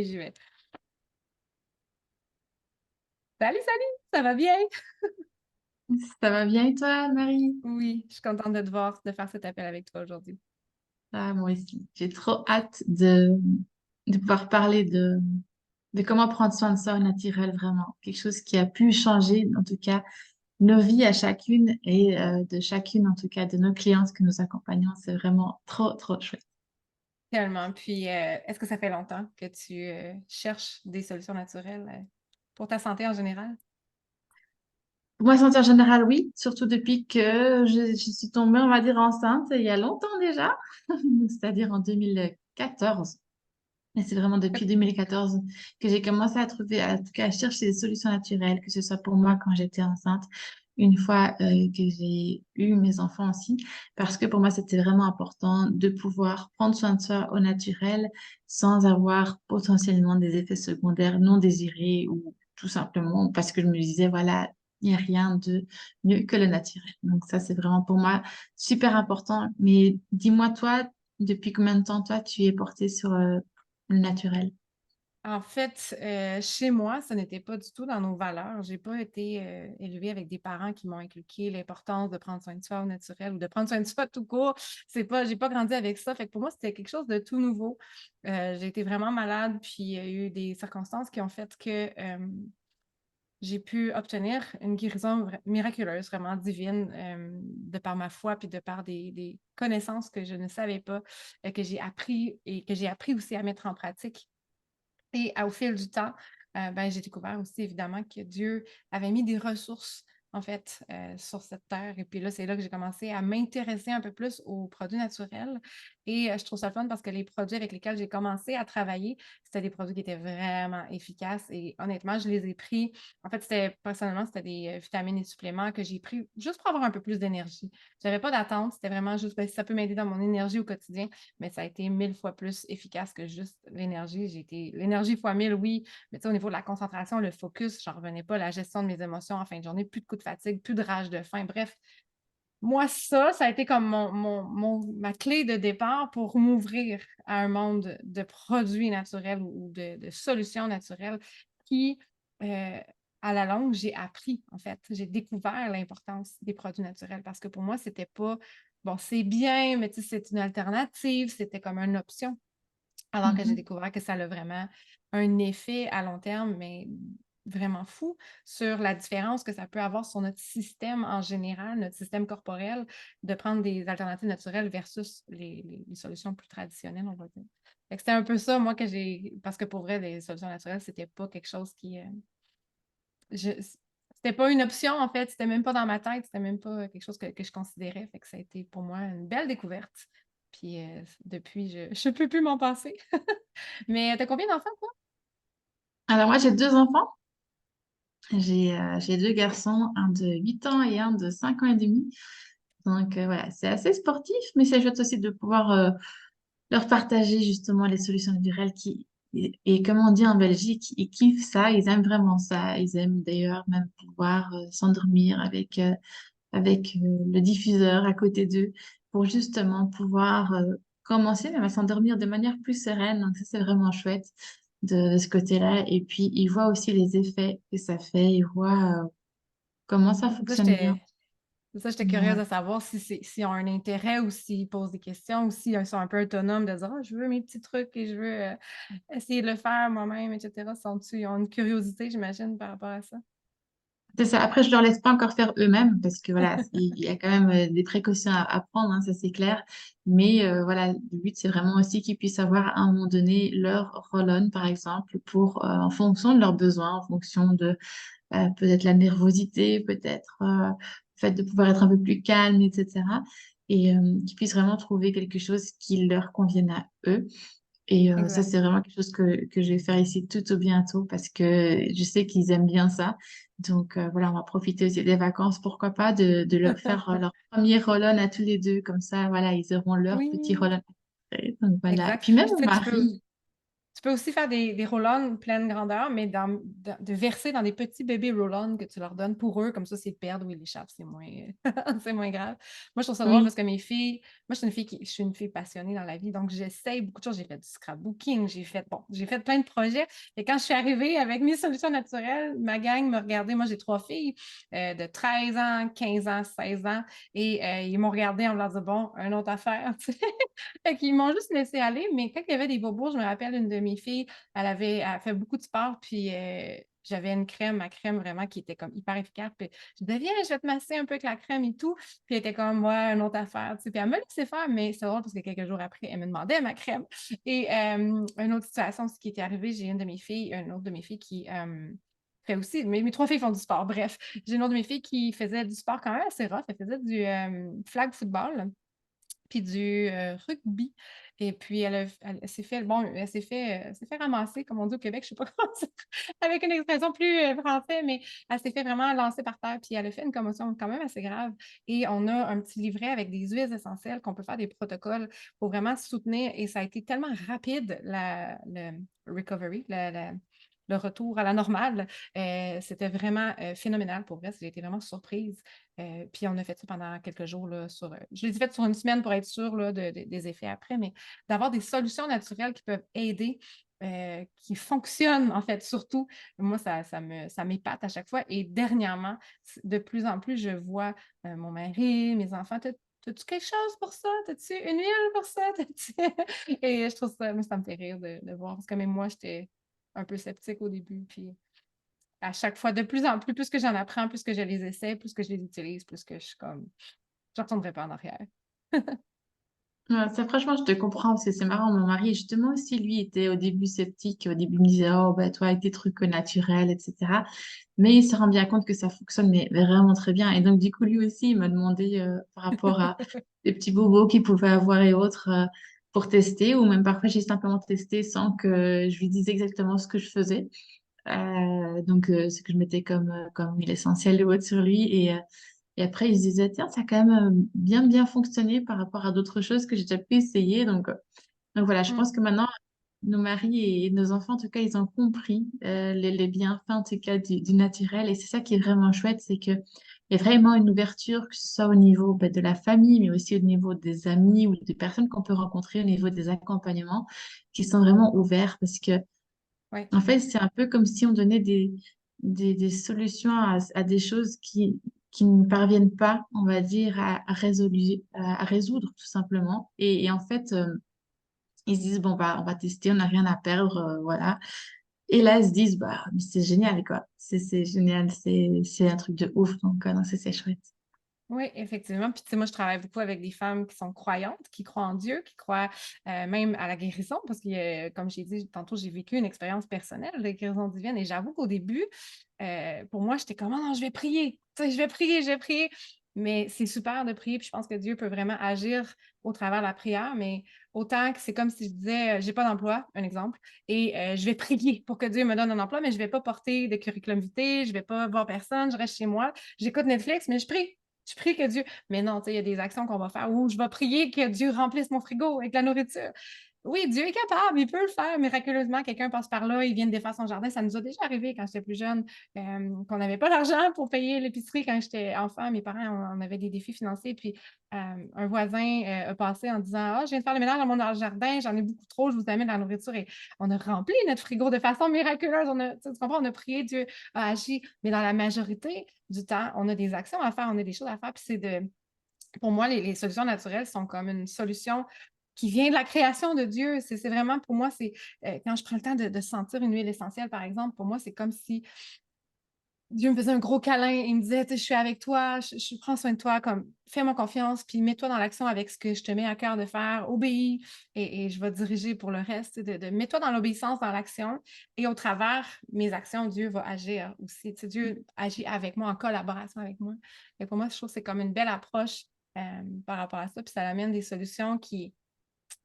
j'y vais. Salut, ça va bien? Ça va bien et toi, Marie? Oui, je suis contente de te voir, de faire cet appel avec toi aujourd'hui. Ah, moi aussi. J'ai trop hâte de pouvoir parler de comment prendre soin de soi au naturel, vraiment. Quelque chose qui a pu changer, en tout cas, nos vies à chacune et de chacune, en tout cas, de nos clientes que nous accompagnons. C'est vraiment trop, trop chouette. Tellement. Puis, est-ce que ça fait longtemps que tu cherches des solutions naturelles pour ta santé en général? Pour ma santé en général, oui, surtout depuis que je suis tombée, on va dire, enceinte il y a longtemps déjà, c'est-à-dire en 2014. Et c'est vraiment depuis 2014 que j'ai commencé à trouver, en tout cas, à chercher des solutions naturelles, que ce soit pour moi quand j'étais enceinte, une fois que j'ai eu mes enfants aussi, parce que pour moi, c'était vraiment important de pouvoir prendre soin de soi au naturel sans avoir potentiellement des effets secondaires non désirés ou tout simplement parce que je me disais, voilà, il n'y a rien de mieux que le naturel. Donc ça, c'est vraiment pour moi super important. Mais dis-moi, toi, depuis combien de temps, toi, tu es portée sur le naturel? En fait, chez moi, ça n'était pas du tout dans nos valeurs. J'ai pas été élevée avec des parents qui m'ont inculqué l'importance de prendre soin de soi au naturel ou de prendre soin de soi tout court. J'ai pas grandi avec ça. Fait que pour moi, c'était quelque chose de tout nouveau. J'ai été vraiment malade, puis il y a eu des circonstances qui ont fait que j'ai pu obtenir une guérison miraculeuse, vraiment divine, de par ma foi, puis de par des connaissances que je ne savais pas, que j'ai appris et que j'ai appris aussi à mettre en pratique. Et au fil du temps, ben, j'ai découvert aussi évidemment que Dieu avait mis des ressources en fait sur cette terre. Et puis là, c'est là que j'ai commencé à m'intéresser un peu plus aux produits naturels. Et je trouve ça fun parce que les produits avec lesquels j'ai commencé à travailler, c'était des produits qui étaient vraiment efficaces. Et honnêtement, je les ai pris. En fait, personnellement, c'était des vitamines et suppléments que j'ai pris juste pour avoir un peu plus d'énergie. Je n'avais pas d'attente. C'était vraiment juste, ben, si ça peut m'aider dans mon énergie au quotidien, mais ça a été 1000 fois plus efficace que juste l'énergie. J'ai été l'énergie fois 1000, oui, mais tu sais, au niveau de la concentration, le focus, j'en revenais pas, la gestion de mes émotions en fin de journée, plus de coups de fatigue, plus de rage de faim. Bref, moi, ça a été comme ma clé de départ pour m'ouvrir à un monde de produits naturels ou de solutions naturelles qui, euh, à la longue, j'ai appris, en fait. J'ai découvert l'importance des produits naturels parce que pour moi, c'était pas, bon, c'est bien, mais tu sais, c'est une alternative, c'était comme une option. Alors que j'ai Mhm. découvert que ça a vraiment un effet à long terme, mais vraiment fou sur la différence que ça peut avoir sur notre système en général, notre système corporel, de prendre des alternatives naturelles versus les solutions plus traditionnelles, on va dire. Fait que c'était un peu ça, moi, que j'ai. Parce que pour vrai, les solutions naturelles, c'était pas quelque chose qui. C'était pas une option, en fait. C'était même pas dans ma tête. C'était même pas quelque chose que je considérais. Fait que ça a été pour moi une belle découverte. Puis depuis, je peux plus m'en passer. Mais t'as combien d'enfants, toi? Alors moi, j'ai deux enfants. J'ai deux garçons, un de 8 ans et un de 5 ans et demi. Donc voilà, c'est assez sportif, mais c'est chouette aussi de pouvoir leur partager justement les solutions naturelles et comme on dit en Belgique, ils kiffent ça, ils aiment vraiment ça. Ils aiment d'ailleurs même pouvoir s'endormir avec le diffuseur à côté d'eux pour justement pouvoir commencer même à s'endormir de manière plus sereine. Donc ça, c'est vraiment chouette de ce côté-là. Et puis, ils voient aussi les effets que ça fait, ils voient comment ça Ça, fonctionne bien. j'étais ça, j'étais curieuse Ouais. de savoir s'ils ont un intérêt ou s'ils posent des questions ou s'ils sont un peu autonomes de dire ah, je veux mes petits trucs et je veux essayer de le faire moi-même, etc. Ils ont une curiosité, j'imagine, par rapport à ça. C'est ça. Après, je leur laisse pas encore faire eux-mêmes parce que voilà, il y a quand même des précautions à prendre, hein, ça c'est clair. Mais voilà, le but c'est vraiment aussi qu'ils puissent avoir à un moment donné leur roll-on, par exemple, pour en fonction de leurs besoins, en fonction de peut-être la nervosité, peut-être le fait de pouvoir être un peu plus calme, etc. Et qu'ils puissent vraiment trouver quelque chose qui leur convienne à eux. Et ça, Exact. c'est vraiment quelque chose que je vais faire ici tout au bientôt parce que je sais qu'ils aiment bien ça. Donc voilà, on va profiter aussi des vacances, pourquoi pas, de leur faire leur premier roll-on à tous les deux. Comme ça, voilà, ils auront leur petit Oui, roll-on. Donc voilà. Et exact. puis même Puis mon tu sais, tu mari. peux aussi faire des roll-on pleine grandeur, mais de verser dans des petits bébés roll-on que tu leur donnes pour eux, comme ça, s'ils perdent ou ils l'échappent, c'est moins, c'est moins grave. Moi, je trouve ça drôle Oui. parce que mes filles, moi, je suis une fille passionnée dans la vie, donc j'essaye beaucoup de choses. J'ai fait du scrapbooking, j'ai fait plein de projets. Et quand je suis arrivée avec mes solutions naturelles, ma gang me regardait. Moi, j'ai 3 filles de 13 ans, 15 ans, 16 ans, et ils m'ont regardé en me disant, bon, une autre affaire, tu sais. Fait qu'ils m'ont juste laissé aller, mais quand il y avait des bobos, je me rappelle une de mes filles, elle fait beaucoup de sport, puis j'avais une crème, ma crème vraiment qui était comme hyper efficace. Puis je disais, viens, je vais te masser un peu avec la crème et tout. Puis elle était comme, ouais, une autre affaire. Tu sais. Puis elle me laissait faire, mais c'est drôle parce que quelques jours après, elle me demandait ma crème. Et une autre situation, ce qui était arrivé, j'ai une autre de mes filles qui fait aussi, mes 3 filles font du sport. Bref, j'ai une autre de mes filles qui faisait du sport quand même assez rough. Elle faisait du flag football puis du rugby. Et puis, elle s'est fait, bon, elle s'est fait ramasser, comme on dit au Québec, je ne sais pas comment dire, avec une expression plus française, mais elle s'est fait vraiment lancer par terre, puis elle a fait une commotion quand même assez grave. Et on a un petit livret avec des huiles essentielles qu'on peut faire des protocoles pour vraiment soutenir. Et ça a été tellement rapide, le recovery, le retour à la normale. C'était vraiment phénoménal pour vrai. J'ai été vraiment surprise. Puis on a fait ça pendant quelques jours. Là, je l'ai fait sur une semaine pour être sûre là, des effets après, mais d'avoir des solutions naturelles qui peuvent aider, qui fonctionnent en fait, surtout. Moi, ça m'épate à chaque fois. Et dernièrement, de plus en plus, je vois mon mari, mes enfants. T'as-tu quelque chose pour ça? T'as-tu une huile pour ça? Et je trouve ça, moi, ça me fait rire de voir. Parce que même moi, j'étais un peu sceptique au début. Puis à chaque fois, de plus en plus, plus que j'en apprends, plus que je les essaie, plus que je les utilise, plus que je suis comme, je ne retournerai pas en arrière. Ouais, ça, franchement, je te comprends, parce que c'est marrant. Mon mari, justement, aussi, lui, était au début sceptique. Au début, il me disait, oh, bah, toi, avec tes trucs naturels, etc. Mais il se rend bien compte que ça fonctionne, mais vraiment très bien. Et donc, du coup, lui aussi, il m'a demandé par rapport à des petits bobos qu'il pouvait avoir et autres pour tester, ou même parfois, j'ai simplement testé sans que je lui dise exactement ce que je faisais. C'est que je mettais comme huile essentielle et autres sur lui. Et après, il se disait, tiens, ça a quand même bien fonctionné par rapport à d'autres choses que j'ai déjà pu essayer. Donc voilà, je Mm. pense que maintenant, nos maris et nos enfants, en tout cas, ils ont compris les bienfaits, en tout cas, du naturel. Et c'est ça qui est vraiment chouette, c'est que il y a vraiment une ouverture, que ce soit au niveau de la famille, mais aussi au niveau des amis ou des personnes qu'on peut rencontrer, au niveau des accompagnements, qui sont vraiment ouverts parce que Ouais. en fait, c'est un peu comme si on donnait des solutions à des choses qui ne parviennent pas, on va dire, à résoudre tout simplement. Et en fait, ils se disent, bon, bah, on va tester, on n'a rien à perdre, voilà. Et là, ils se disent, bah, mais c'est génial, quoi. C'est génial, c'est un truc de ouf. Donc, non, c'est chouette. Oui, effectivement. Puis, tu sais, moi, je travaille beaucoup avec des femmes qui sont croyantes, qui croient en Dieu, qui croient même à la guérison, parce que, comme j'ai dit tantôt, j'ai vécu une expérience personnelle de guérison divine. Et j'avoue qu'au début, pour moi, j'étais comme, oh non, je vais prier. Tu sais, je vais prier. Mais c'est super de prier. Puis, je pense que Dieu peut vraiment agir au travers de la prière. Mais autant que c'est comme si je disais, j'ai pas d'emploi, un exemple, et je vais prier pour que Dieu me donne un emploi, mais je vais pas porter de curriculum vitae, je vais pas voir personne, je reste chez moi, j'écoute Netflix, mais je prie. Je prie que Dieu. Mais non, tu sais, il y a des actions qu'on va faire où je vais prier que Dieu remplisse mon frigo avec la nourriture. Oui, Dieu est capable, il peut le faire miraculeusement. Quelqu'un passe par là, il vient de défaire son jardin. Ça nous a déjà arrivé quand j'étais plus jeune, qu'on n'avait pas d'argent pour payer l'épicerie quand j'étais enfant. Mes parents, on avait des défis financiers. Puis un voisin a passé en disant, ah, je viens de faire le ménage dans mon jardin, j'en ai beaucoup trop, je vous amène de la nourriture. Et on a rempli notre frigo de façon miraculeuse. Tu comprends, on a prié, Dieu a agi. Mais dans la majorité du temps, on a des actions à faire, on a des choses à faire. Puis pour moi, les solutions naturelles sont comme une solution qui vient de la création de Dieu. C'est vraiment, pour moi, c'est quand je prends le temps de sentir une huile essentielle, par exemple, pour moi, c'est comme si Dieu me faisait un gros câlin et il me disait, je suis avec toi, je prends soin de toi, comme fais-moi confiance, puis mets-toi dans l'action avec ce que je te mets à cœur de faire, obéis, et je vais te diriger pour le reste, mets-toi dans l'obéissance, dans l'action, et au travers mes actions, Dieu va agir aussi. Dieu agit avec moi, en collaboration avec moi. Et pour moi, je trouve que c'est comme une belle approche par rapport à ça, puis ça amène des solutions qui,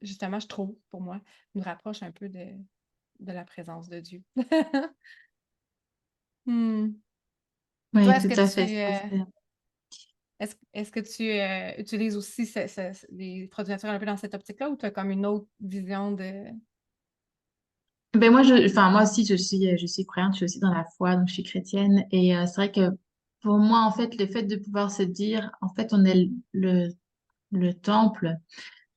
justement, je trouve, pour moi, nous rapprochent un peu de la présence de Dieu. Hmm. Oui, Toi, tout à fait. est-ce que tu utilises aussi les produits naturels un peu dans cette optique-là ou tu as comme une autre vision de... Ben moi aussi, je suis croyante, je suis aussi dans la foi, donc je suis chrétienne. Et c'est vrai que pour moi, en fait, le fait de pouvoir se dire, en fait, on est le temple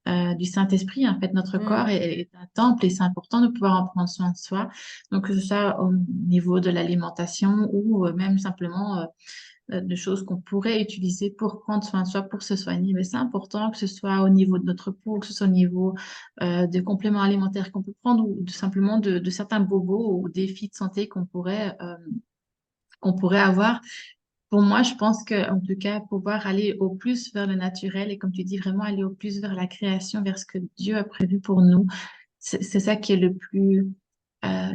du Saint-Esprit. En fait, notre corps Mm. est un temple et c'est important de pouvoir en prendre soin de soi. Donc, que ce soit au niveau de l'alimentation ou même simplement de choses qu'on pourrait utiliser pour prendre soin de soi, pour se soigner. Mais c'est important que ce soit au niveau de notre peau, que ce soit au niveau des compléments alimentaires qu'on peut prendre ou simplement de certains bobos ou défis de santé qu'on pourrait avoir. Pour moi, je pense que, en tout cas, pouvoir aller au plus vers le naturel et comme tu dis, vraiment aller au plus vers la création, vers ce que Dieu a prévu pour nous, c'est ça qui est le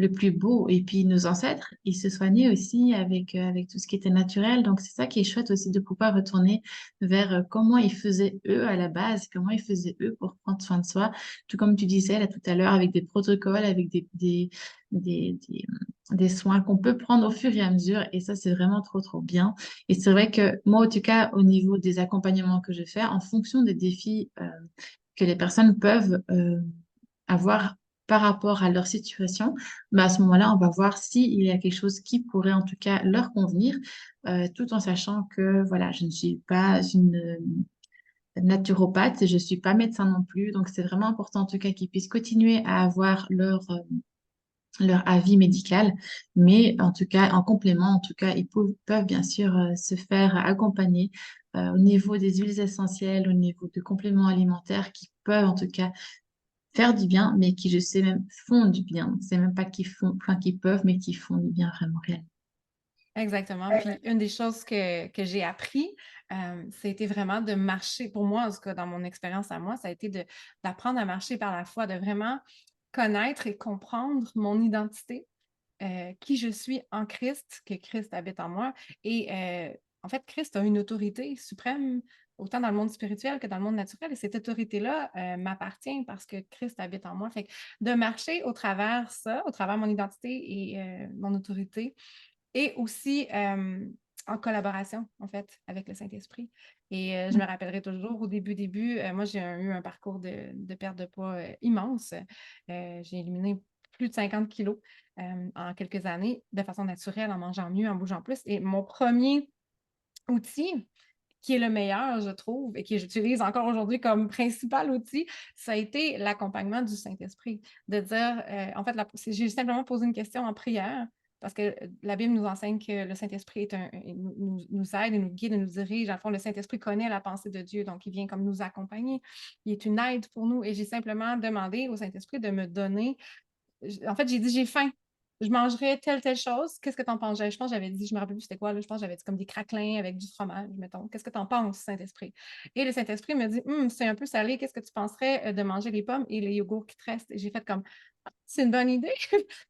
plus beau. Et puis nos ancêtres, ils se soignaient aussi avec tout ce qui était naturel. Donc c'est ça qui est chouette aussi de pouvoir retourner vers comment ils faisaient eux à la base, comment ils faisaient eux pour prendre soin de soi. Tout comme tu disais là tout à l'heure, avec des protocoles, avec des soins qu'on peut prendre au fur et à mesure. Et ça, c'est vraiment trop, trop bien. Et c'est vrai que moi, en tout cas, au niveau des accompagnements que je fais, en fonction des défis que les personnes peuvent avoir par rapport à leur situation, bah à ce moment-là, on va voir s'il y a quelque chose qui pourrait en tout cas leur convenir, tout en sachant que voilà, je ne suis pas une naturopathe et je ne suis pas médecin non plus. Donc, c'est vraiment important en tout cas qu'ils puissent continuer à avoir leur avis médical, mais en tout cas, en complément, en tout cas, ils peuvent bien sûr se faire accompagner au niveau des huiles essentielles, au niveau de compléments alimentaires qui peuvent en tout cas faire du bien, mais qui, je sais même, font du bien. C'est même pas qu'ils font, enfin, qu'ils peuvent, mais qui font du bien vraiment réellement. Exactement. Puis une des choses que j'ai appris, c'était vraiment de marcher. Pour moi, en tout cas, dans mon expérience à moi, ça a été d'apprendre à marcher par la foi, de vraiment connaître et comprendre mon identité, qui je suis en Christ, que Christ habite en moi. Et en fait, Christ a une autorité suprême, autant dans le monde spirituel que dans le monde naturel. Et cette autorité-là m'appartient parce que Christ habite en moi. Fait que de marcher au travers ça, au travers mon identité et mon autorité, et aussi en collaboration, en fait, avec le Saint-Esprit. Et je me rappellerai toujours, au début, moi, j'ai eu un parcours de perte de poids immense. J'ai éliminé plus de 50 kilos en quelques années de façon naturelle, en mangeant mieux, en bougeant plus. Et mon premier outil, qui est le meilleur, je trouve, et que j'utilise encore aujourd'hui comme principal outil, ça a été l'accompagnement du Saint-Esprit. De dire, en fait, j'ai simplement posé une question en prière, parce que la Bible nous enseigne que le Saint-Esprit nous aide et nous guide et nous dirige. En fond, le Saint-Esprit connaît la pensée de Dieu, donc il vient comme nous accompagner. Il est une aide pour nous. Et j'ai simplement demandé au Saint-Esprit de me donner. En fait, j'ai dit, j'ai faim. Je mangerais telle chose. Qu'est-ce que t'en penses? Je pense que j'avais dit, je me rappelle plus c'était quoi, là. Je pense que j'avais dit comme des craquelins avec du fromage, mettons. Qu'est-ce que t'en penses, Saint-Esprit? Et le Saint-Esprit me dit, c'est un peu salé. Qu'est-ce que tu penserais de manger les pommes et les yogourts qui te restent? Et j'ai fait comme, c'est une bonne idée.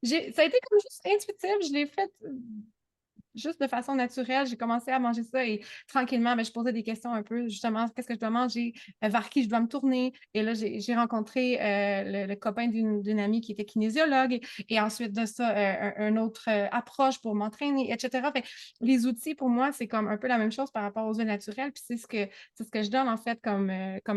Ça a été comme juste intuitif. Je l'ai fait juste de façon naturelle, j'ai commencé à manger ça et tranquillement, je posais des questions un peu, justement, qu'est-ce que je dois manger, vers qui je dois me tourner. Et là, j'ai rencontré le copain d'une amie qui était kinésiologue et ensuite de ça, une autre approche pour m'entraîner, etc. Fait, les outils, pour moi, c'est comme un peu la même chose par rapport aux huiles naturelles. Puis c'est ce que je donne, en fait, comme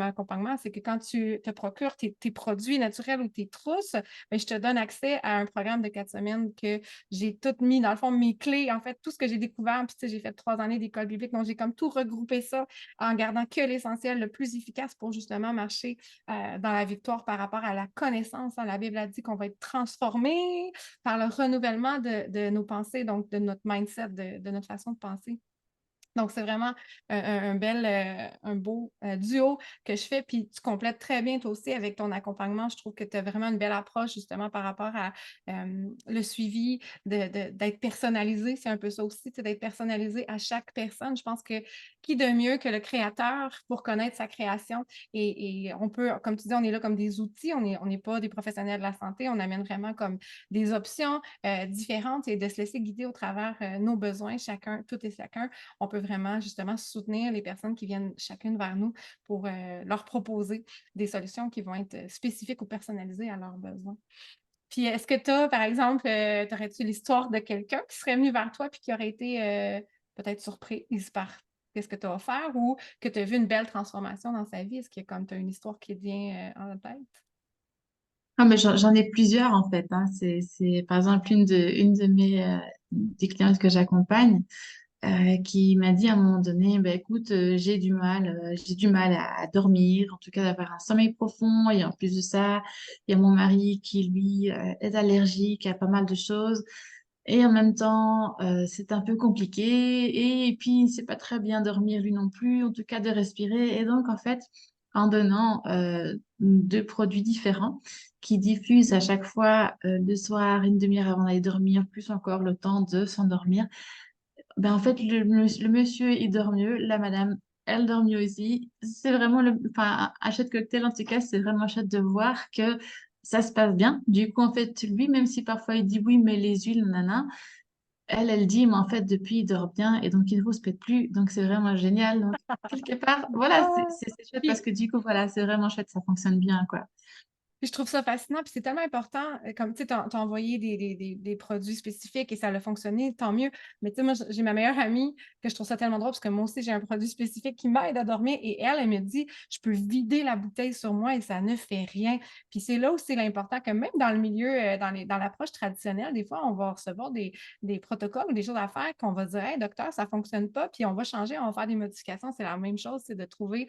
accompagnement, c'est que quand tu te procures tes produits naturels ou tes trousses, je te donne accès à un programme de 4 semaines que j'ai tout mis, dans le fond, mes clés, en fait, tout ce que j'ai découvert. Puis, tu sais, j'ai fait 3 années d'école biblique, donc j'ai comme tout regroupé ça en gardant que l'essentiel, le plus efficace pour justement marcher dans la victoire par rapport à la connaissance. Hein. La Bible a dit qu'on va être transformé par le renouvellement de nos pensées, donc de notre mindset, de notre façon de penser. Donc, c'est vraiment un beau duo que je fais. Puis, tu complètes très bien toi aussi avec ton accompagnement. Je trouve que tu as vraiment une belle approche justement par rapport à le suivi, d'être personnalisé. C'est un peu ça aussi, d'être personnalisé à chaque personne. Je pense que qui de mieux que le créateur pour connaître sa création? Et on peut, comme tu dis, on est là comme des outils. On n'est pas des professionnels de la santé. On amène vraiment comme des options différentes et de se laisser guider au travers nos besoins, chacun, tout et chacun. On peut vraiment justement soutenir les personnes qui viennent chacune vers nous pour leur proposer des solutions qui vont être spécifiques ou personnalisées à leurs besoins. Puis est-ce que tu as, par exemple, aurais-tu l'histoire de quelqu'un qui serait venu vers toi puis qui aurait été peut-être surprise par qu'est-ce que tu as offert ou que tu as vu une belle transformation dans sa vie? Est-ce que comme tu as une histoire qui te vient en tête? Ah, mais j'en ai plusieurs en fait, hein. Par exemple une de mes des clientes que j'accompagne qui m'a dit à un moment donné, bah, écoute, j'ai du mal à dormir, en tout cas d'avoir un sommeil profond. Et en plus de ça, il y a mon mari qui lui est allergique à pas mal de choses. Et en même temps, c'est un peu compliqué. Et puis, il sait pas très bien dormir lui non plus, en tout cas de respirer. Et donc, en fait, en donnant deux produits différents qui diffusent à chaque fois le soir, une demi-heure avant d'aller dormir, plus encore le temps de s'endormir, ben en fait, le monsieur, il dort mieux. La madame, elle dort mieux aussi. C'est vraiment enfin, à chaque cocktail, en tout cas, c'est vraiment chouette de voir que ça se passe bien. Du coup, en fait, lui, même si parfois il dit oui, mais les huiles, nanana, elle dit, mais en fait, depuis, il dort bien et donc il ne vous pète plus. Donc, c'est vraiment génial. Donc, quelque part, voilà, Ah! c'est chouette parce Puis, que du coup, voilà, c'est vraiment chouette, ça fonctionne bien, quoi. Puis je trouve ça fascinant, puis c'est tellement important, comme tu sais, t'as envoyé des produits spécifiques et ça a fonctionné, tant mieux. Mais tu sais, moi, j'ai ma meilleure amie que je trouve ça tellement drôle parce que moi aussi, j'ai un produit spécifique qui m'aide à dormir et elle me dit, je peux vider la bouteille sur moi et ça ne fait rien. Puis c'est là où c'est l'important que même dans le milieu, dans l'approche traditionnelle, des fois, on va recevoir des protocoles ou des choses à faire qu'on va dire, hey, docteur, ça fonctionne pas, puis on va changer, on va faire des modifications. C'est la même chose, c'est de trouver,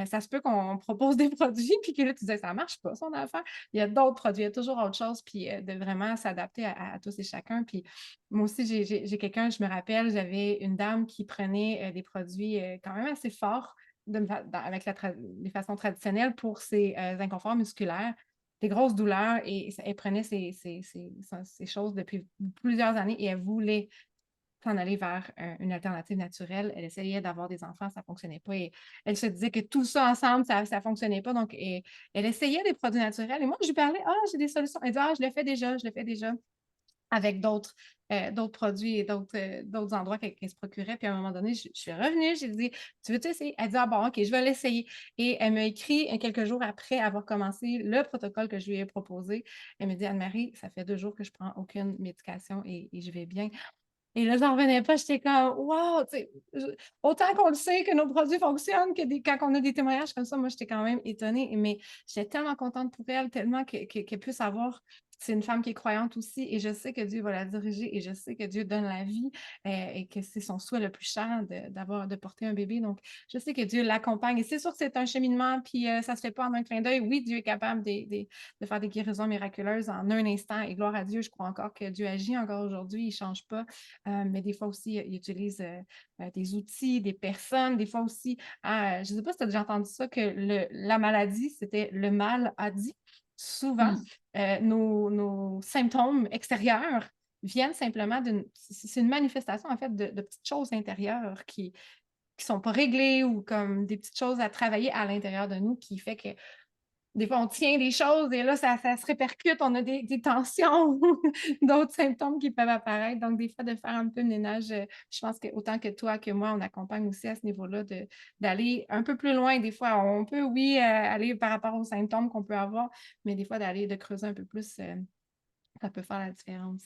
ça se peut qu'on propose des produits, puis que là, tu dis, ça marche pas, son affaire. Il y a d'autres produits, il y a toujours autre chose, puis de vraiment s'adapter à tous et chacun. Puis moi aussi, j'ai quelqu'un, je me rappelle, j'avais une dame qui prenait des produits quand même assez forts avec les façons traditionnelles pour ses inconforts musculaires, des grosses douleurs, et elle prenait ces choses depuis plusieurs années et elle voulait s'en aller vers une alternative naturelle. Elle essayait d'avoir des enfants, ça ne fonctionnait pas. Et elle se disait que tout ça ensemble, ça ne fonctionnait pas. Donc, elle essayait des produits naturels. Et moi, je lui parlais, ah, j'ai des solutions. Elle dit, ah, je le fais déjà avec d'autres produits et d'autres endroits qu'elle se procurait. Puis à un moment donné, je suis revenue, j'ai dit, tu veux-tu essayer? Elle dit, ah bon, OK, je vais l'essayer. Et elle m'a écrit quelques jours après avoir commencé le protocole que je lui ai proposé. Elle me dit, Anne-Marie, ça fait 2 jours que je prends aucune médication et je vais bien. Et là, j'en revenais pas. J'étais comme, wow, autant qu'on le sait que nos produits fonctionnent, quand on a des témoignages comme ça, moi, j'étais quand même étonnée. Mais j'étais tellement contente pour elle, tellement qu'elle puisse avoir. C'est une femme qui est croyante aussi, et je sais que Dieu va la diriger, et je sais que Dieu donne la vie, et que c'est son souhait le plus cher de porter un bébé. Donc, je sais que Dieu l'accompagne. Et c'est sûr que c'est un cheminement, puis ça se fait pas en un clin d'œil. Oui, Dieu est capable de faire des guérisons miraculeuses en un instant, et gloire à Dieu, je crois encore que Dieu agit encore aujourd'hui, il ne change pas. Mais des fois aussi, ils utilisent des outils, des personnes. Des fois aussi, je ne sais pas si tu as déjà entendu ça, que la maladie, c'était le mal a dit. Souvent, Mm. nos symptômes extérieurs viennent simplement c'est une manifestation en fait de petites choses intérieures qui ne sont pas réglées, ou comme des petites choses à travailler à l'intérieur de nous, qui fait que des fois, on tient des choses et là, ça se répercute, on a des tensions, d'autres symptômes qui peuvent apparaître. Donc, des fois, de faire un peu de ménage, je pense que autant que toi que moi, on accompagne aussi à ce niveau-là d'aller un peu plus loin. Des fois, on peut, oui, aller par rapport aux symptômes qu'on peut avoir, mais des fois, de creuser un peu plus, ça peut faire la différence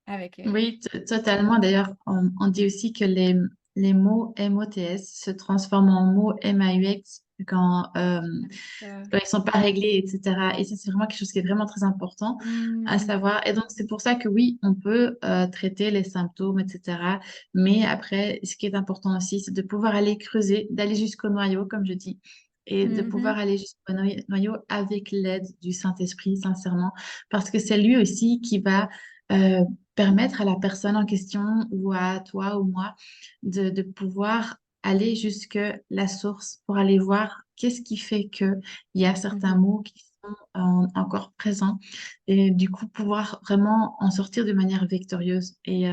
avec. Oui, totalement. D'ailleurs, on dit aussi que les mots MOTS se transforment en mots MAUX quand, quand ils sont pas réglés, etc. Et ça, c'est vraiment quelque chose qui est vraiment très important à Hmm. savoir. Et donc, c'est pour ça que oui, on peut traiter les symptômes, etc. Mais après, ce qui est important aussi, c'est de pouvoir aller creuser, d'aller jusqu'au noyau, comme je dis, et de pouvoir Mhm. aller jusqu'au noyau avec l'aide du Saint-Esprit, sincèrement, parce que c'est lui aussi qui va euh, permettre à la personne en question ou à toi ou moi de pouvoir aller jusque la source pour aller voir qu'est-ce qui fait que il y a certains Mhm. mots qui sont encore présents et du coup pouvoir vraiment en sortir de manière victorieuse. Et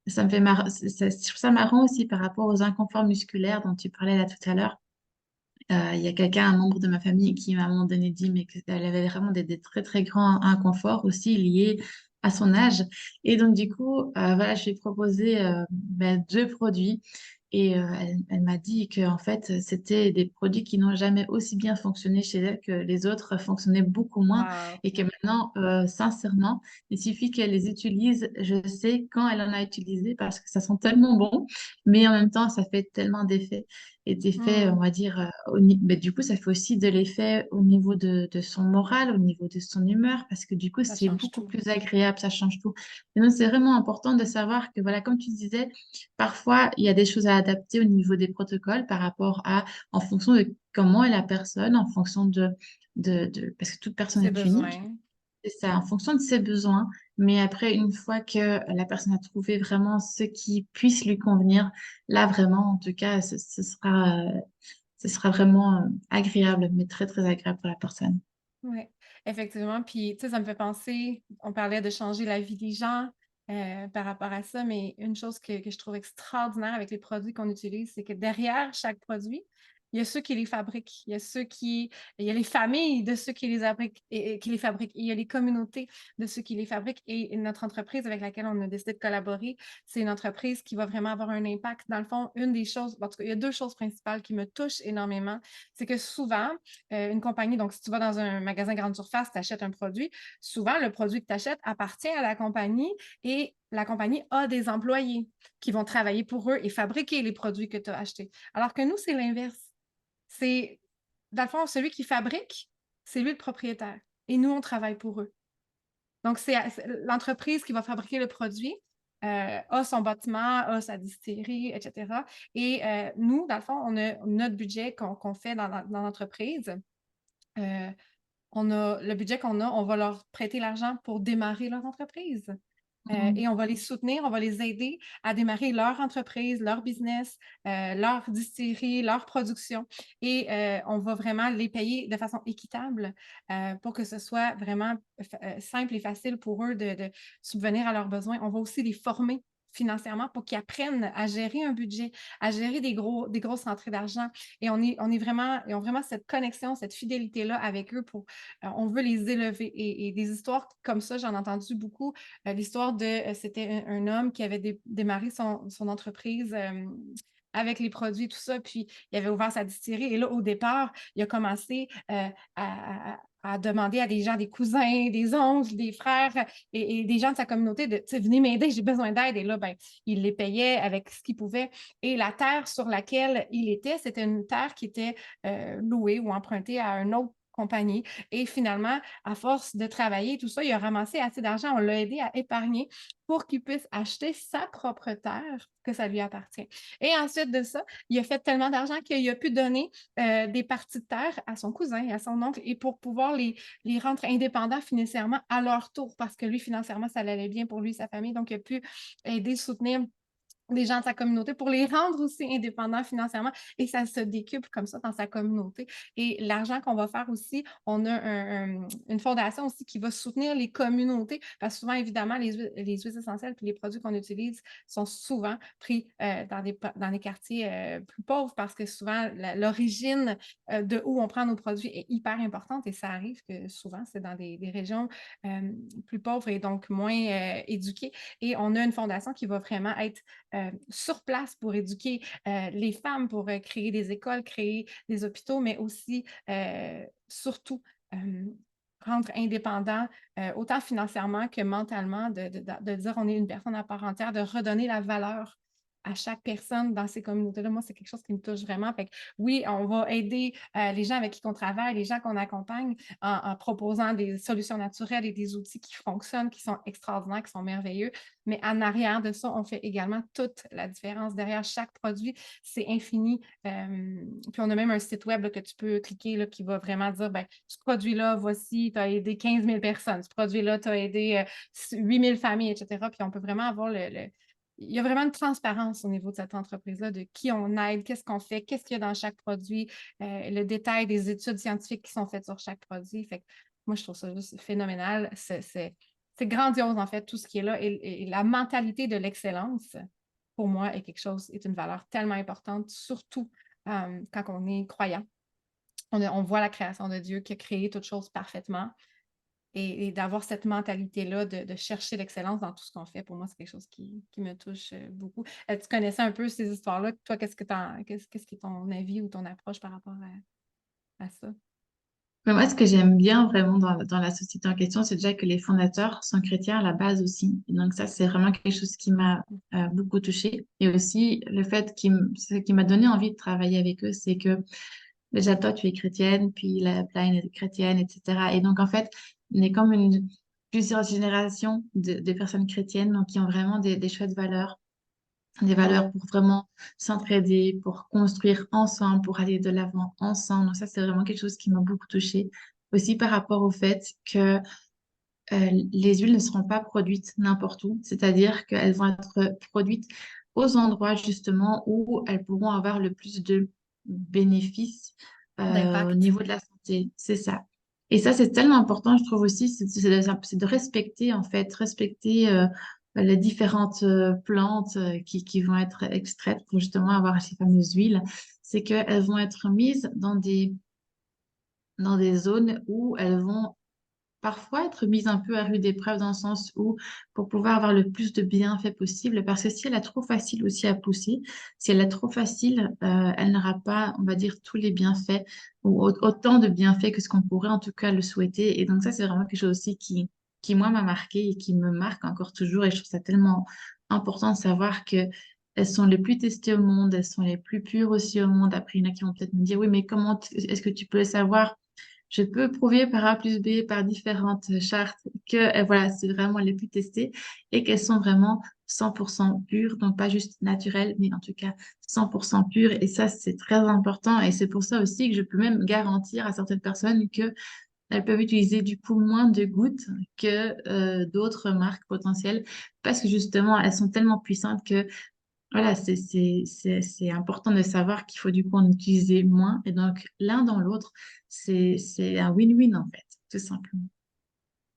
ça me fait je trouve ça marrant aussi par rapport aux inconforts musculaires dont tu parlais là tout à l'heure. Il y a quelqu'un, un membre de ma famille, qui à un moment donné dit mais qu'elle avait vraiment des très très grands inconforts aussi liés à son âge. Et donc du coup, voilà, je lui ai proposé deux produits et elle m'a dit que en fait c'était des produits qui n'ont jamais aussi bien fonctionné chez elle, que les autres fonctionnaient beaucoup moins, Wow. et que maintenant, sincèrement, il suffit qu'elle les utilise. Je sais quand elle en a utilisé parce que ça sent tellement bon, mais en même temps ça fait tellement d'effet. et des faits, on Hmm. va dire, mais du coup, ça fait aussi de l'effet au niveau de son moral, au niveau de son humeur, parce que du coup, Ça c'est change beaucoup tout. plus agréable, ça change tout. Et donc, c'est vraiment important de savoir que, voilà, comme tu disais, parfois, il y a des choses à adapter au niveau des protocoles par rapport à, en fonction de comment est la personne, en fonction parce que toute personne Ses est unique. besoins. C'est ça, en fonction de ses besoins. Mais après, une fois que la personne a trouvé vraiment ce qui puisse lui convenir, là, vraiment, en tout cas, ce sera vraiment agréable, mais très, très agréable pour la personne. Oui, effectivement. Puis, tu sais, ça me fait penser, on parlait de changer la vie des gens par rapport à ça, mais une chose que je trouve extraordinaire avec les produits qu'on utilise, c'est que derrière chaque produit, il y a ceux qui les fabriquent, il y a les familles de ceux qui les fabriquent, qui les fabriquent, il y a les communautés de ceux qui les fabriquent. Et notre entreprise avec laquelle on a décidé de collaborer, c'est une entreprise qui va vraiment avoir un impact. Dans le fond, une des choses, en tout cas, il y a deux choses principales qui me touchent énormément, c'est que souvent, une compagnie, donc si tu vas dans un magasin grande surface, tu achètes un produit, souvent le produit que tu achètes appartient à la compagnie et la compagnie a des employés qui vont travailler pour eux et fabriquer les produits que tu as achetés. Alors que nous, c'est l'inverse. C'est, dans le fond, celui qui fabrique, c'est lui le propriétaire. Et nous, on travaille pour eux. Donc, c'est l'entreprise qui va fabriquer le produit, a son bâtiment, a sa distillerie, etc. Et nous, dans le fond, on a notre budget qu'on fait dans l'entreprise. Euh, on a le budget qu'on a, on va leur prêter l'argent pour démarrer leur entreprise. Mm. Et on va les soutenir, on va les aider à démarrer leur entreprise, leur business, leur distillerie, leur production. Et on va vraiment les payer de façon équitable pour que ce soit vraiment simple et facile pour eux de subvenir à leurs besoins. On va aussi les former financièrement pour qu'ils apprennent à gérer un budget, à gérer des grosses entrées d'argent. Et ils ont vraiment cette connexion, cette fidélité-là avec eux on veut les élever. Et des histoires comme ça, j'en ai entendu beaucoup. L'histoire c'était un homme qui avait démarré son entreprise avec les produits, tout ça, puis il avait ouvert sa distillerie. Et là, au départ, il a commencé à demander à des gens, des cousins, des oncles, des frères et des gens de sa communauté de, tu sais, venez m'aider, j'ai besoin d'aide. Et là, ben, il les payait avec ce qu'il pouvait. Et la terre sur laquelle il était, c'était une terre qui était louée ou empruntée à un autre compagnie. Et finalement, à force de travailler, tout ça, il a ramassé assez d'argent. On l'a aidé à épargner pour qu'il puisse acheter sa propre terre, que ça lui appartient. Et ensuite de ça, il a fait tellement d'argent qu'il a pu donner des parties de terre à son cousin et à son oncle et pour pouvoir les rendre indépendants financièrement à leur tour parce que lui, financièrement, ça allait bien pour lui et sa famille. Donc, il a pu aider, soutenir des gens de sa communauté pour les rendre aussi indépendants financièrement et ça se décuple comme ça dans sa communauté. Et l'argent qu'on va faire aussi, on a une fondation aussi qui va soutenir les communautés parce que souvent, évidemment, les huiles essentielles et les produits qu'on utilise sont souvent pris dans des quartiers plus pauvres parce que souvent, l'origine de où on prend nos produits est hyper importante et ça arrive que souvent, c'est dans des régions plus pauvres et donc moins éduquées. Et on a une fondation qui va vraiment être sur place pour éduquer les femmes, pour créer des écoles, créer des hôpitaux, mais aussi, surtout, rendre indépendant, autant financièrement que mentalement, de dire on est une personne à part entière, de redonner la valeur à chaque personne dans ces communautés-là. Moi, c'est quelque chose qui me touche vraiment. Fait que, oui, on va aider les gens avec qui on travaille, les gens qu'on accompagne en proposant des solutions naturelles et des outils qui fonctionnent, qui sont extraordinaires, qui sont merveilleux. Mais en arrière de ça, on fait également toute la différence. Derrière chaque produit, c'est infini. Puis on a même un site web là, que tu peux cliquer là, qui va vraiment dire, ben, ce produit-là, voici, tu as aidé 15 000 personnes. Ce produit-là, tu as aidé 8 000 familles, etc. Puis on peut vraiment avoir il y a vraiment une transparence au niveau de cette entreprise-là, de qui on aide, qu'est-ce qu'on fait, qu'est-ce qu'il y a dans chaque produit, le détail des études scientifiques qui sont faites sur chaque produit. Fait que moi, je trouve ça juste phénoménal. C'est grandiose, en fait, tout ce qui est là. Et la mentalité de l'excellence, pour moi, est une valeur tellement importante, surtout quand on est croyant. On voit la création de Dieu qui a créé toutes choses parfaitement. Et d'avoir cette mentalité-là de chercher l'excellence dans tout ce qu'on fait, pour moi, c'est quelque chose qui me touche beaucoup. Tu connaissais un peu ces histoires-là. Toi, qu'est-ce qui est ton avis ou ton approche par rapport à ça? Mais moi, ce que j'aime bien vraiment dans la société en question, c'est déjà que les fondateurs sont chrétiens à la base aussi. Et donc ça, c'est vraiment quelque chose qui m'a beaucoup touchée. Et aussi, le fait ce qui m'a donné envie de travailler avec eux, c'est que déjà, toi, tu es chrétienne, puis la Plaine est chrétienne, etc. Et donc, en fait, on est comme plusieurs générations de personnes chrétiennes donc, qui ont vraiment des chouettes valeurs, des valeurs pour vraiment s'entraider, pour construire ensemble, pour aller de l'avant ensemble. Donc, ça, c'est vraiment quelque chose qui m'a beaucoup touchée. Aussi par rapport au fait que les huiles ne seront pas produites n'importe où, c'est-à-dire qu'elles vont être produites aux endroits justement où elles pourront avoir le plus de bénéfices au D'impact. niveau de la santé. C'est ça. Et ça, c'est tellement important, je trouve aussi, c'est de respecter, en fait, respecter les différentes plantes qui vont être extraites pour justement avoir ces fameuses huiles. C'est qu'elles vont être mises dans des zones où elles vont parfois être mise un peu à rude épreuve dans le sens où pour pouvoir avoir le plus de bienfaits possible, parce que si elle est trop facile aussi à pousser, si elle est trop facile, elle n'aura pas, on va dire, tous les bienfaits ou autant de bienfaits que ce qu'on pourrait en tout cas le souhaiter. Et donc ça, c'est vraiment quelque chose aussi qui moi, m'a marqué et qui me marque encore toujours. Et je trouve ça tellement important de savoir que elles sont les plus testées au monde, elles sont les plus pures aussi au monde. Après, il y en a qui vont peut-être me dire, oui, mais est-ce que tu peux le savoir? Je peux prouver par A plus B, par différentes chartes, que voilà, c'est vraiment les plus testées et qu'elles sont vraiment 100% pures, donc pas juste naturelles, mais en tout cas 100% pures. Et ça, c'est très important. Et c'est pour ça aussi que je peux même garantir à certaines personnes que elles peuvent utiliser du coup moins de gouttes que d'autres marques potentielles parce que justement, elles sont tellement puissantes que voilà, c'est important de savoir qu'il faut du coup en utiliser moins. Et donc, l'un dans l'autre, c'est un win-win en fait, tout simplement.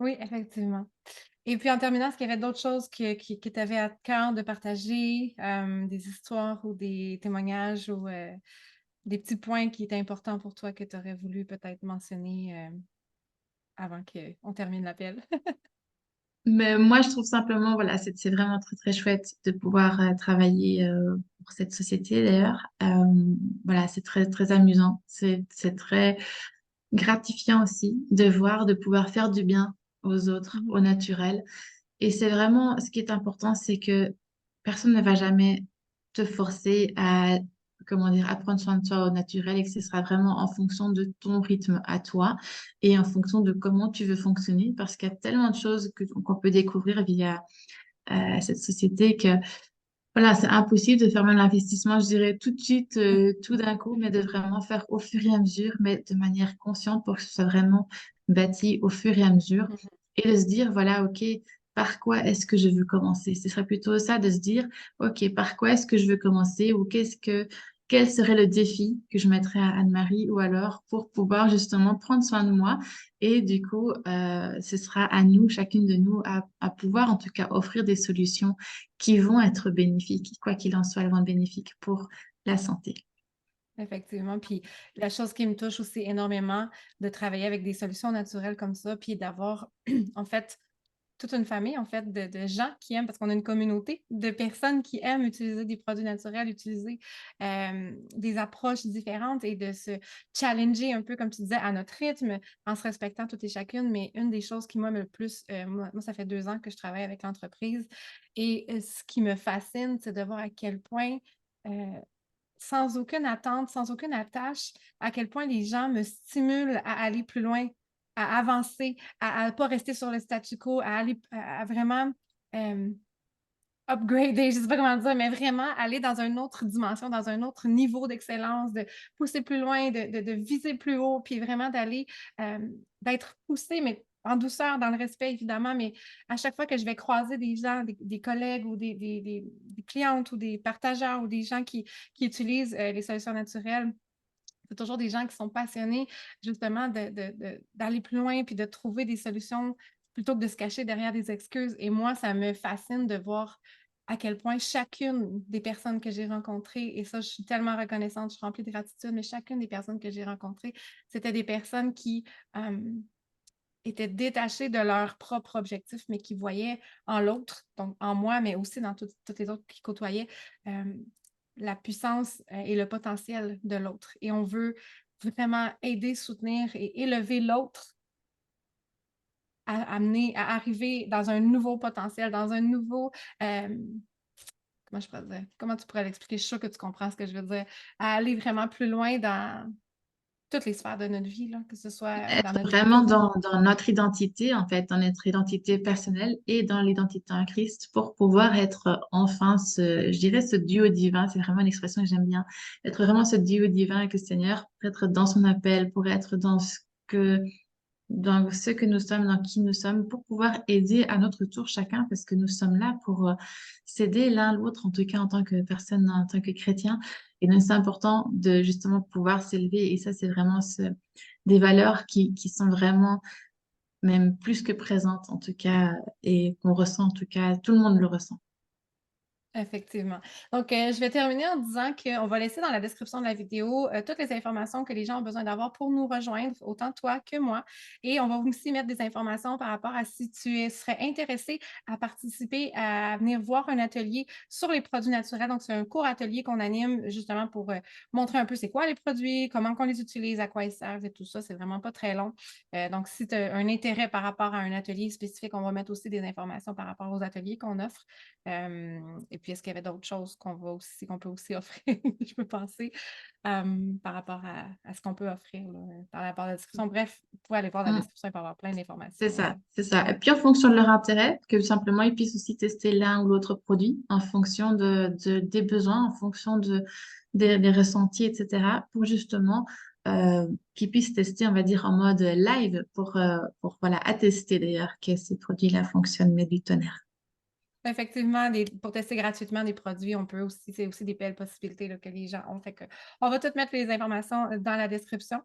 Oui, effectivement. Et puis en terminant, est-ce qu'il y avait d'autres choses qui t'avaient à cœur de partager, des histoires ou des témoignages ou des petits points qui étaient importants pour toi que tu aurais voulu peut-être mentionner avant qu'on termine l'appel? Mais moi, je trouve simplement, voilà, c'est vraiment très, très chouette de pouvoir travailler pour cette société d'ailleurs. Voilà, c'est très, très amusant. C'est très gratifiant aussi de voir, de pouvoir faire du bien aux autres, Mhm. au naturel. Et c'est vraiment, ce qui est important, c'est que personne ne va jamais te forcer à, comment dire, à prendre soin de toi au naturel et que ce sera vraiment en fonction de ton rythme à toi et en fonction de comment tu veux fonctionner parce qu'il y a tellement de choses qu'on peut découvrir via cette société que, voilà, c'est impossible de faire même l'investissement, je dirais, tout de suite, tout d'un coup, mais de vraiment faire au fur et à mesure, mais de manière consciente pour que ce soit vraiment bâti au fur et à mesure. Mhm. Et de se dire, voilà, OK, par quoi est-ce que je veux commencer? Ce serait plutôt ça, de se dire, OK, par quoi est-ce que je veux commencer? Ou quel serait le défi que je mettrais à Anne-Marie? Ou alors, pour pouvoir justement prendre soin de moi. Et du coup, ce sera à nous, chacune de nous, à pouvoir en tout cas offrir des solutions qui vont être bénéfiques. Quoi qu'il en soit, elles vont être bénéfiques pour la santé. Effectivement. Puis la chose qui me touche aussi énormément de travailler avec des solutions naturelles comme ça, puis d'avoir en fait toute une famille en fait de gens qui aiment, parce qu'on a une communauté de personnes qui aiment utiliser des produits naturels, utiliser des approches différentes et de se challenger un peu, comme tu disais, à notre rythme, en se respectant toutes et chacune. Mais une des choses qui, moi, me le plus, moi, ça fait 2 ans que je travaille avec l'entreprise et ce qui me fascine, c'est de voir à quel point euh, sans aucune attente, sans aucune attache, à quel point les gens me stimulent à aller plus loin, à avancer, à ne pas rester sur le statu quo, à aller à vraiment euh, upgrader, je ne sais pas comment dire, mais vraiment aller dans une autre dimension, dans un autre niveau d'excellence, de pousser plus loin, de viser plus haut, puis vraiment d'aller, d'être poussé, mais en douceur, dans le respect, évidemment, mais à chaque fois que je vais croiser des gens, des collègues ou des clientes ou des partageurs ou des gens qui utilisent les solutions naturelles, c'est toujours des gens qui sont passionnés justement d'aller plus loin puis de trouver des solutions plutôt que de se cacher derrière des excuses. Et moi, ça me fascine de voir à quel point chacune des personnes que j'ai rencontrées, et ça, je suis tellement reconnaissante, je suis remplie de gratitude, mais chacune des personnes que j'ai rencontrées, c'était des personnes qui étaient détachées de leur propre objectif, mais qui voyaient en l'autre, donc en moi, mais aussi dans toutes les autres qui côtoyaient, la puissance et le potentiel de l'autre. Et on veut vraiment aider, soutenir et élever l'autre à amener à arriver dans un nouveau potentiel, dans un nouveau, comment je pourrais dire? Comment tu pourrais l'expliquer? Je suis sûre que tu comprends ce que je veux dire. À aller vraiment plus loin dans toutes les sphères de notre vie, là, que ce soit dans Être notre vie vraiment pro. dans notre identité, en fait, dans notre identité personnelle et dans l'identité en Christ pour pouvoir être enfin je dirais ce duo divin, c'est vraiment une expression que j'aime bien, être vraiment ce duo divin avec le Seigneur, pour être dans son appel, pour être dans ce que nous sommes, dans qui nous sommes, pour pouvoir aider à notre tour chacun, parce que nous sommes là pour s'aider l'un l'autre, en tout cas en tant que personne, en tant que chrétien. Et donc, c'est important de justement pouvoir s'élever. Et ça, c'est vraiment des valeurs qui sont vraiment même plus que présentes, en tout cas, et qu'on ressent, en tout cas, tout le monde le ressent. Effectivement. Donc, je vais terminer en disant qu'on va laisser dans la description de la vidéo, toutes les informations que les gens ont besoin d'avoir pour nous rejoindre, autant toi que moi. Et on va aussi mettre des informations par rapport à si serais intéressé à participer, à venir voir un atelier sur les produits naturels. Donc, c'est un court atelier qu'on anime justement pour, montrer un peu c'est quoi les produits, comment qu'on les utilise, à quoi ils servent et tout ça. C'est vraiment pas très long. Donc, si tu as un intérêt par rapport à un atelier spécifique, on va mettre aussi des informations par rapport aux ateliers qu'on offre. Et puis, est-ce qu'il y avait d'autres choses qu'on peut aussi offrir, je peux penser, par rapport à ce qu'on peut offrir là, dans la barre de description. Bref, vous pouvez aller voir la description, il peut y avoir plein C'est d'informations. ça, c'est ça. Et puis en fonction de leur intérêt, que simplement ils puissent aussi tester l'un ou l'autre produit en fonction des besoins, en fonction des ressentis, etc. Pour justement qu'ils puissent tester, on va dire, en mode live pour voilà, attester d'ailleurs que ces produits-là fonctionnent, mais du tonnerre. Effectivement, pour tester gratuitement des produits, on peut aussi, c'est aussi des belles possibilités là, que les gens ont. Fait que, on va tout mettre les informations dans la description.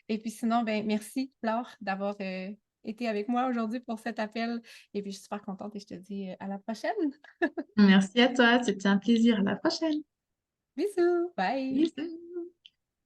Et puis sinon, ben merci, Laure, d'avoir été avec moi aujourd'hui pour cet appel. Et puis, je suis super contente et je te dis à la prochaine. Merci à toi, c'était un plaisir. À la prochaine. Bisous, bye! Bisous.